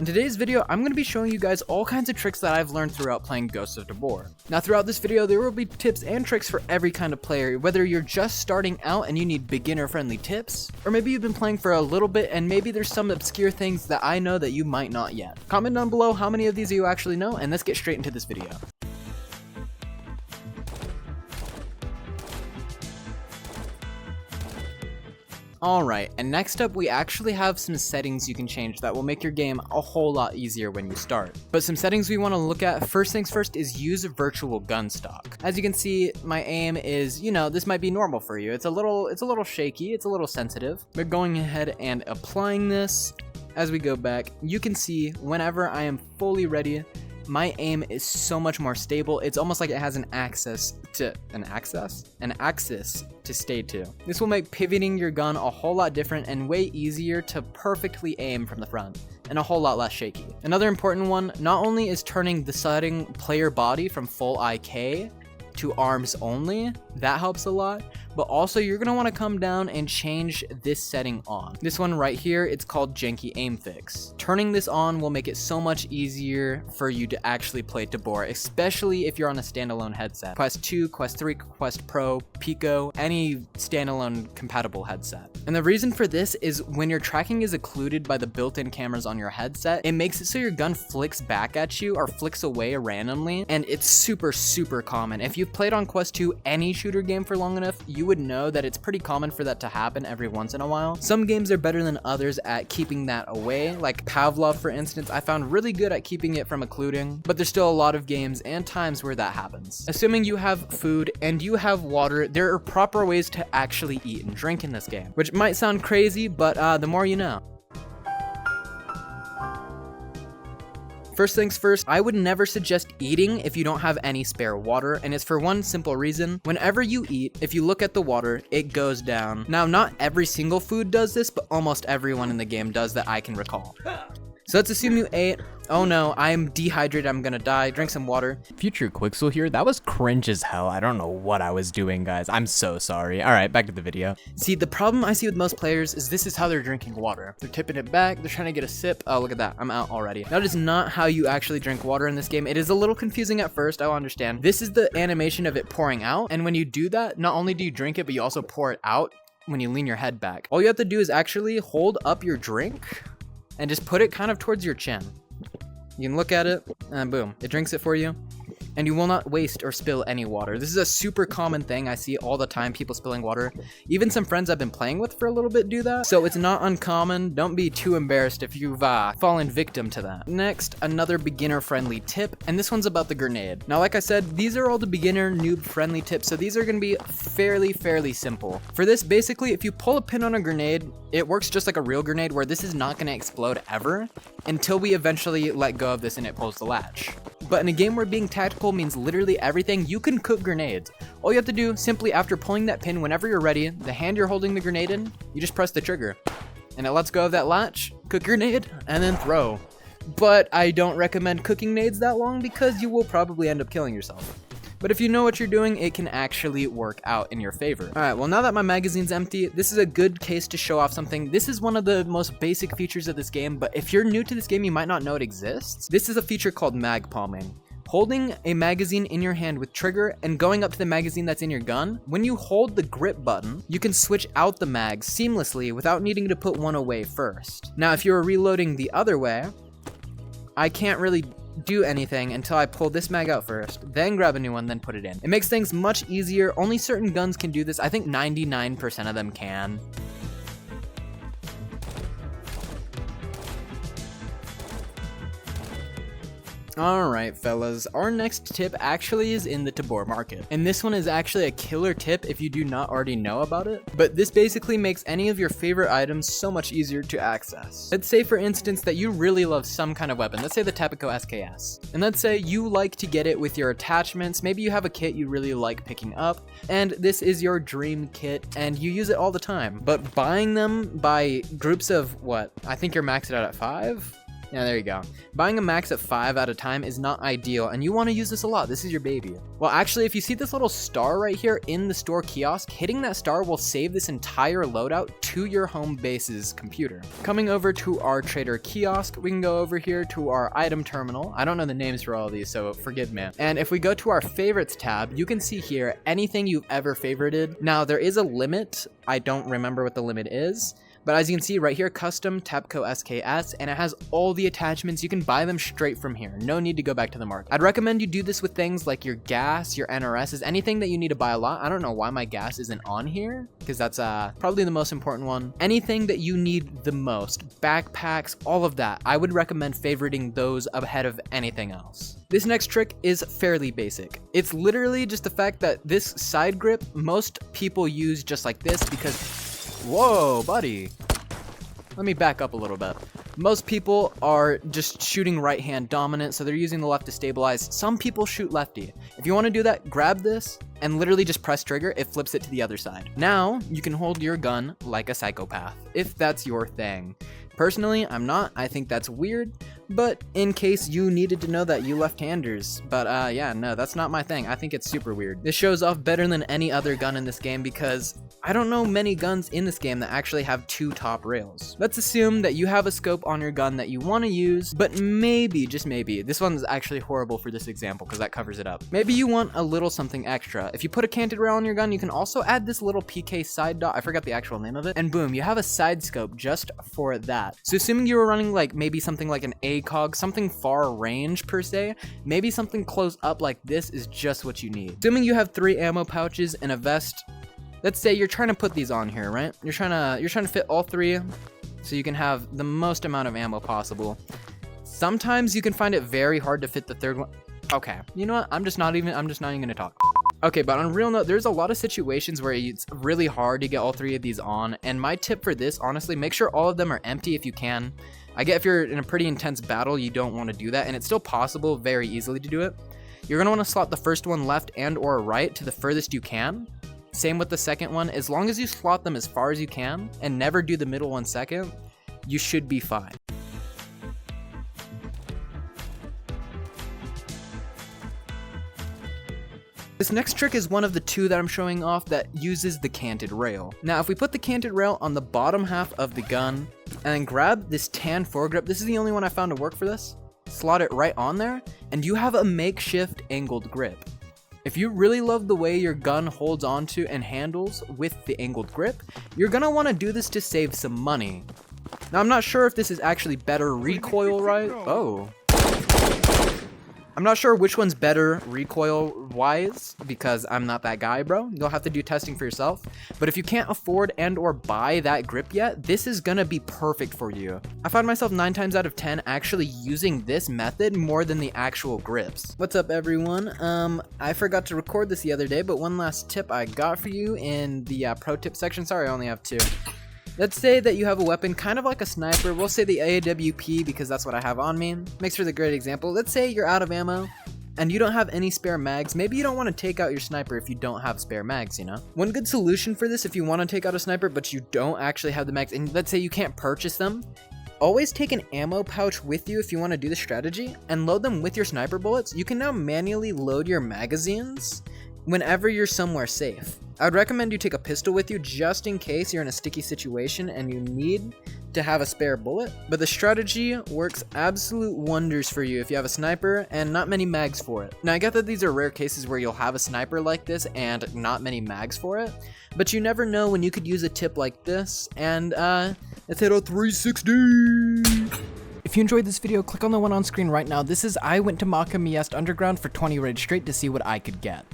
In today's video, I'm going to be showing you guys all kinds of tricks that I've learned throughout playing Ghosts of Tabor. Now throughout this video, there will be tips and tricks for every kind of player, whether you're just starting out and you need beginner friendly tips, or maybe you've been playing for a little bit and maybe there's some obscure things that I know that you might not yet. Comment down below how many of these you actually know, and let's get straight into this video. Alright, and next up we actually have some settings you can change that will make your game a whole lot easier when you start. But some settings we want to look at, first things first, is use virtual gun stock. As you can see, my aim is, this might be normal for you. It's a little shaky, it's a little sensitive. But going ahead and applying this, as we go back, you can see whenever I am fully ready, my aim is so much more stable. It's almost like it has an axis to stay to. This will make pivoting your gun a whole lot different and way easier to perfectly aim from the front, and a whole lot less shaky. Another important one, not only is turning the setting player body from full IK to arms only, that helps a lot, but also you're going to want to come down and change this setting on. This one right here, it's called Janky Aim Fix. Turning this on will make it so much easier for you to actually play Tabor, especially if you're on a standalone headset. Quest 2, Quest 3, Quest Pro, Pico, any standalone compatible headset. And the reason for this is when your tracking is occluded by the built-in cameras on your headset, it makes it so your gun flicks back at you or flicks away randomly, and it's super common. If you've played on Quest 2 any shooter game for long enough, you would know that it's pretty common for that to happen every once in a while. Some games are better than others at keeping that away, like Pavlov for instance, I found really good at keeping it from occluding, but there's still a lot of games and times where that happens. Assuming you have food and you have water, there are proper ways to actually eat and drink in this game, which might sound crazy, but the more you know. First things first, I would never suggest eating if you don't have any spare water, and it's for one simple reason. Whenever you eat, if you look at the water, it goes down. Now, not every single food does this, but almost everyone in the game does that I can recall. So let's assume you ate. Oh no, I'm dehydrated, I'm gonna die, drink some water. Future Quicxil here, that was cringe as hell. I don't know what I was doing, guys. I'm so sorry. All right, back to the video. See, the problem I see with most players is this is how they're drinking water. They're tipping it back, they're trying to get a sip. Oh, look at that, I'm out already. That is not how you actually drink water in this game. It is a little confusing at first, I'll understand. This is the animation of it pouring out, and when you do that, not only do you drink it, but you also pour it out when you lean your head back. All you have to do is actually hold up your drink and just put it kind of towards your chin. You can look at it, and boom, it drinks it for you. And you will not waste or spill any water. This is a super common thing I see all the time, people spilling water. Even some friends I've been playing with for a little bit do that. So it's not uncommon. Don't be too embarrassed if you've fallen victim to that. Next, another beginner-friendly tip, and this one's about the grenade. Now, like I said, these are all the beginner, noob-friendly tips, so these are gonna be fairly simple. For this, basically, if you pull a pin on a grenade, it works just like a real grenade where this is not gonna explode ever until we eventually let go of this and it pulls the latch. But in a game where being tactical means literally everything, you can cook grenades. All you have to do, simply after pulling that pin whenever you're ready, the hand you're holding the grenade in, you just press the trigger. And it lets go of that latch, cook grenade, and then throw. But I don't recommend cooking nades that long because you will probably end up killing yourself. But if you know what you're doing, it can actually work out in your favor. Alright, well now that my magazine's empty, this is a good case to show off something. This is one of the most basic features of this game, but if you're new to this game, you might not know it exists. This is a feature called mag palming. Holding a magazine in your hand with trigger and going up to the magazine that's in your gun, when you hold the grip button, you can switch out the mags seamlessly without needing to put one away first. Now, if you're reloading the other way, I can't really do anything until I pull this mag out first, then grab a new one, then put it in. It makes things much easier. Only certain guns can do this. I think 99% of them can. Alright fellas, our next tip actually is in the Tabor market. And this one is actually a killer tip if you do not already know about it. But this basically makes any of your favorite items so much easier to access. Let's say for instance that you really love some kind of weapon. Let's say the Tepico SKS. And let's say you like to get it with your attachments. Maybe you have a kit you really like picking up. And this is your dream kit and you use it all the time. But buying them by groups of what? I think you're maxed out at 5? Yeah, there you go. Buying a max at 5 at a time is not ideal, and you want to use this a lot. This is your baby. Well, actually, if you see this little star right here in the store kiosk, hitting that star will save this entire loadout to your home base's computer. Coming over to our trader kiosk, we can go over here to our item terminal. I don't know the names for all of these, so forgive me. And if we go to our favorites tab, you can see here anything you've ever favorited. Now, there is a limit. I don't remember what the limit is. But as you can see right here, custom Tapco SKS, and it has all the attachments. You can buy them straight from here. No need to go back to the market. I'd recommend you do this with things like your gas, your NRSs, anything that you need to buy a lot. I don't know why my gas isn't on here, because that's probably the most important one. Anything that you need the most, backpacks, all of that, I would recommend favoriting those ahead of anything else. This next trick is fairly basic. It's literally just the fact that this side grip, most people use just like this because, whoa, buddy. Let me back up a little bit. Most people are just shooting right hand dominant, so they're using the left to stabilize. Some people shoot lefty. If you want to do that, grab this and literally just press trigger. It flips it to the other side. Now you can hold your gun like a psychopath, if that's your thing. Personally, I'm not. I think that's weird, but in case you needed to know that, you left-handers. But yeah, no, that's not my thing. I think it's super weird. This shows off better than any other gun in this game because I don't know many guns in this game that actually have 2 top rails. Let's assume that you have a scope on your gun that you want to use, but maybe, just maybe, this one's actually horrible for this example because that covers it up. Maybe you want a little something extra. If you put a canted rail on your gun, you can also add this little PK side dot. I forgot the actual name of it. And boom, you have a side scope just for that. So assuming you were running like maybe something like an ACOG, something far range per se, maybe something close up like this is just what you need. Assuming you have 3 ammo pouches and a vest, let's say you're trying to put these on here, right? You're trying to fit all 3 so you can have the most amount of ammo possible. Sometimes you can find it very hard to fit the 3rd one. Okay, you know what? I'm just not even gonna talk. Okay, but on a real note, there's a lot of situations where it's really hard to get all 3 of these on, and my tip for this, honestly, make sure all of them are empty if you can. I get if you're in a pretty intense battle, you don't want to do that, and it's still possible very easily to do it. You're going to want to slot the first one left and or right to the furthest you can. Same with the second one. As long as you slot them as far as you can and never do the middle one second, you should be fine. This next trick is one of the 2 that I'm showing off that uses the canted rail. Now, if we put the canted rail on the bottom half of the gun and then grab this tan foregrip, this is the only one I found to work for this, slot it right on there, and you have a makeshift angled grip. If you really love the way your gun holds onto and handles with the angled grip, you're gonna want to do this to save some money. Now, I'm not sure if this is actually better recoil, right? Oh. I'm not sure which one's better recoil-wise, because I'm not that guy, bro. You'll have to do testing for yourself. But if you can't afford and or buy that grip yet, this is gonna be perfect for you. I find myself 9 times out of 10 actually using this method more than the actual grips. What's up, everyone? I forgot to record this the other day, but one last tip I got for you in the pro tip section. Sorry, I only have 2. Let's say that you have a weapon kind of like a sniper. We'll say the AWP because that's what I have on me. Makes for the great example. Let's say you're out of ammo and you don't have any spare mags. Maybe you don't want to take out your sniper if you don't have spare mags, you know? One good solution for this, if you want to take out a sniper but you don't actually have the mags, and let's say you can't purchase them, always take an ammo pouch with you if you want to do the strategy and load them with your sniper bullets. You can now manually load your magazines whenever you're somewhere safe. I would recommend you take a pistol with you just in case you're in a sticky situation and you need to have a spare bullet. But the strategy works absolute wonders for you if you have a sniper and not many mags for it. Now, I get that these are rare cases where you'll have a sniper like this and not many mags for it, but you never know when you could use a tip like this. And let's hit a 360. If you enjoyed this video, click on the one on screen right now. This is I went to Maka Miest Underground for 20 raids straight to see what I could get.